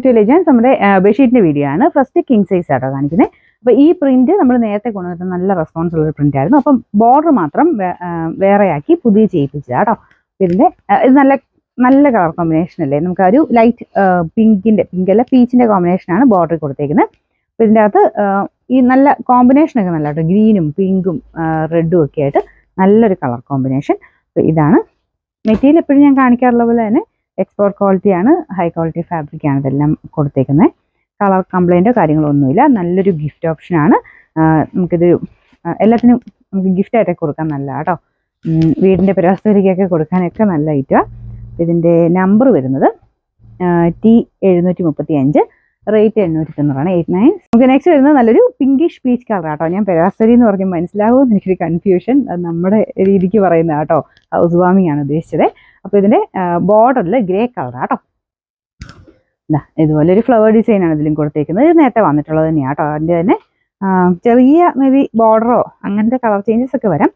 To legends. നമ്മുടെ ബെഡ്ഷീറ്റിന്റെ video ആണ്. ഫസ്റ്റ് കിങ് സൈസ് ആട്ടോ കാണിക്കുന്നത്. അപ്പോൾ ഈ പ്രിന്റ് നമ്മൾ നേരത്തെ കൊണ്ടുവന്നിട്ട് നല്ല റെസ്പോൺസ് ഉള്ള പ്രിന്റ് ആയിരുന്നു. അപ്പം ബോർഡർ മാത്രം വേറെയാക്കി പുതിയ ചെയ്യിപ്പിച്ചതാട്ടോ. ഇതിന്റെ ഇത് നല്ല നല്ല കളർ കോമ്പിനേഷൻ അല്ലേ, നമുക്ക് ഒരു ലൈറ്റ് പിങ്കല്ല പീച്ചിന്റെ കോമ്പിനേഷനാണ് ബോർഡർ കൊടുത്തേക്കുന്നത്. അപ്പോൾ ഇതിൻ്റെ അകത്ത് ഈ നല്ല കോമ്പിനേഷനൊക്കെ നല്ല കേട്ടോ, ഗ്രീനും പിങ്കും റെഡും ഒക്കെ ആയിട്ട് നല്ലൊരു കളർ കോമ്പിനേഷൻ. അപ്പോൾ ഇതാണ് മെറ്റീരിയൽ. എപ്പോഴും ഞാൻ കാണിക്കാറുള്ള പോലെ തന്നെ എക്സ്പോർട്ട് ക്വാളിറ്റിയാണ്, ഹൈ ക്വാളിറ്റി ഫാബ്രിക്കാണ് ഇതെല്ലാം കൊടുത്തേക്കുന്നത്. കളർ കംപ്ലൈൻറ്റോ കാര്യങ്ങളോ ഒന്നുമില്ല. നല്ലൊരു ഗിഫ്റ്റ് ഓപ്ഷനാണ്. നമുക്കിത് എല്ലാത്തിനും നമുക്ക് ഗിഫ്റ്റായിട്ടൊക്കെ കൊടുക്കാൻ നല്ല കേട്ടോ. വീടിൻ്റെ പുരാവസ്തുവിലേക്കൊക്കെ കൊടുക്കാനൊക്കെ നല്ല ഐറ്റമാണ്. ഇതിൻ്റെ നമ്പർ വരുന്നത് T735, റേറ്റ് 890, 89. നമുക്ക് നെക്സ്റ്റ് വരുന്നത് നല്ലൊരു പിങ്കിഷ് പീച്ച് കളർ ആട്ടോ. ഞാൻ പെരാസരി എന്ന് പറഞ്ഞ് മനസ്സിലാവുമെന്ന് എനിക്കൊരു കൺഫ്യൂഷൻ, അത് നമ്മുടെ രീതിക്ക് പറയുന്ന കേട്ടോ, ഹൗസ് വാമിംഗ് ആണ് ഉദ്ദേശിച്ചത്. അപ്പോൾ ഇതിൻ്റെ ബോർഡറിൽ ഗ്രേ കളർ ആട്ടോ. ഇതുപോലെ ഒരു ഫ്ലവർ ഡിസൈൻ ആണ് ഇതിലും കൊടുത്തേക്കുന്നത്. ഇത് നേരത്തെ വന്നിട്ടുള്ളത് തന്നെയാണ് കേട്ടോ. അതിൻ്റെ തന്നെ ചെറിയ മേ ബി ബോർഡറോ അങ്ങനത്തെ കളർ ചേഞ്ചസ് ഒക്കെ വരാം.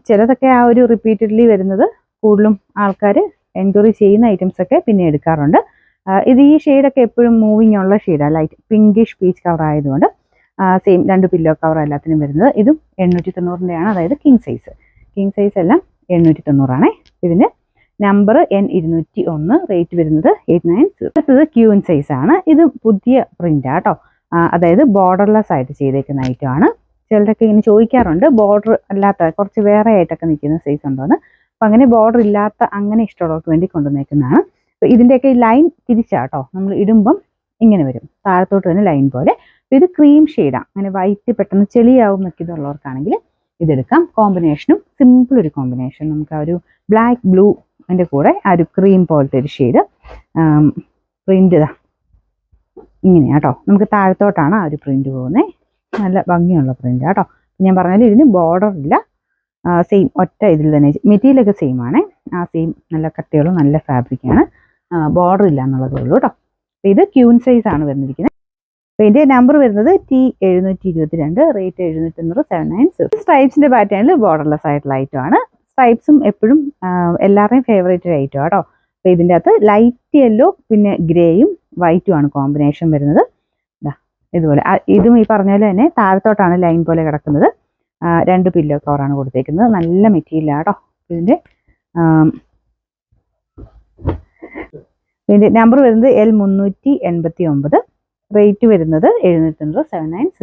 ചിലതൊക്കെ ആ ഒരു റിപ്പീറ്റഡ്ലി വരുന്നത് കൂടുതലും ആൾക്കാർ എൻക്വയറി ചെയ്യുന്ന ഐറ്റംസ് ഒക്കെ പിന്നെ എടുക്കാറുണ്ട്. ഇത് ഈ ഷെയ്ഡൊക്കെ എപ്പോഴും മൂവിങ് ഉള്ള ഷെയ്ഡാണ്, ലൈറ്റ് പിങ്കിഷ് പീച്ച് കളർ ആയതുകൊണ്ട്. സെയിം 2 പില്ലോ കവർ എല്ലാത്തിനും വരുന്നത്. ഇതും 890-ൻ്റെയാണ്, അതായത് കിങ് സൈസ് എല്ലാം 890 ഇതിന് നമ്പർ N201, റേറ്റ് വരുന്നത് 890. അടുത്തത് ക്യൂൻ സൈസ് ആണ്. ഇത് പുതിയ പ്രിന്റ് ആട്ടോ, അതായത് ബോർഡർലെസ് ആയിട്ട് ചെയ്തേക്കുന്ന ഐറ്റം ആണ്. ചിലരൊക്കെ ഇങ്ങനെ ചോദിക്കാറുണ്ട് ബോർഡർ അല്ലാത്ത കുറച്ച് വേറെ ആയിട്ടൊക്കെ നിൽക്കുന്ന സൈസ് ഉണ്ടോന്ന്. അപ്പം അങ്ങനെ ബോർഡർ ഇല്ലാത്ത അങ്ങനെ ഇഷ്ടമുള്ളവർക്ക് വേണ്ടി കൊണ്ടുവന്നേക്കുന്നതാണ്. അപ്പോൾ ഇതിൻ്റെയൊക്കെ ഈ ലൈൻ തിരിച്ചാട്ടോ, നമ്മൾ ഇടുമ്പം ഇങ്ങനെ വരും, താഴത്തോട്ട് തന്നെ ലൈൻ പോലെ. ഇത് ക്രീം ഷെയ്ഡാണ്, അങ്ങനെ വൈറ്റ് പെട്ടെന്ന് ചെളിയാവും എന്നൊക്കെ ഇതുള്ളവർക്കാണെങ്കിൽ ഇതെടുക്കാം. കോമ്പിനേഷനും സിമ്പിൾ ഒരു കോമ്പിനേഷൻ. നമുക്ക് ആ ഒരു ബ്ലാക്ക് ബ്ലൂ അതിൻ്റെ കൂടെ ആ ഒരു ക്രീം പോലത്തെ ഒരു ഷെയ്ഡ് പ്രിന്റ് ഇതാ ഇങ്ങനെയാട്ടോ. നമുക്ക് താഴത്തോട്ടാണ് ആ ഒരു പ്രിന്റ് പോകുന്നത്. നല്ല ഭംഗിയുള്ള പ്രിന്റ് ആട്ടോ. ഞാൻ പറഞ്ഞാൽ ഇതിന് ബോർഡർ ഇല്ല, സെയിം ഒറ്റ ഇതിൽ തന്നെ മെറ്റീരിയലൊക്കെ സെയിം ആണ്. ആ സെയിം നല്ല കട്ടിയുള്ള നല്ല ഫാബ്രിക്കാണ്, ബോർഡർ ഇല്ല എന്നുള്ളതേ ഉള്ളൂ കേട്ടോ. അപ്പോൾ ഇത് ക്യൂൻ സൈസ് ആണ് വരുന്നിരിക്കുന്നത്. അപ്പോൾ ഇതിൻ്റെ നമ്പർ വരുന്നത് T722, റേറ്റ് 790, 790. സ്ട്രൈപ്സിൻ്റെ പാറ്റേണിൽ ബോർഡർലെസ് ആയിട്ടുള്ള ഐറ്റം ആണ്. സ്ട്രൈപ്സും എപ്പോഴും എല്ലാവരുടെയും ഫേവറേറ്റ് ഐറ്റം കേട്ടോ. അപ്പോൾ ഇതിൻ്റെ അകത്ത് ലൈറ്റ് യെല്ലോ പിന്നെ ഗ്രേയും വൈറ്റും ആണ് കോമ്പിനേഷൻ വരുന്നത്. ഇതുപോലെ ഇതും ഈ പറഞ്ഞ പോലെ തന്നെ താഴത്തോട്ടാണ് ലൈൻ പോലെ കിടക്കുന്നത്. 2 പില്ലോ കവറാണ് കൊടുത്തേക്കുന്നത്. നല്ല മെറ്റീരിയലാണ് കേട്ടോ. ഇതിൻ്റെ നമ്പർ വരുന്നത് L389, റേറ്റ് വരുന്നത് 790, 790.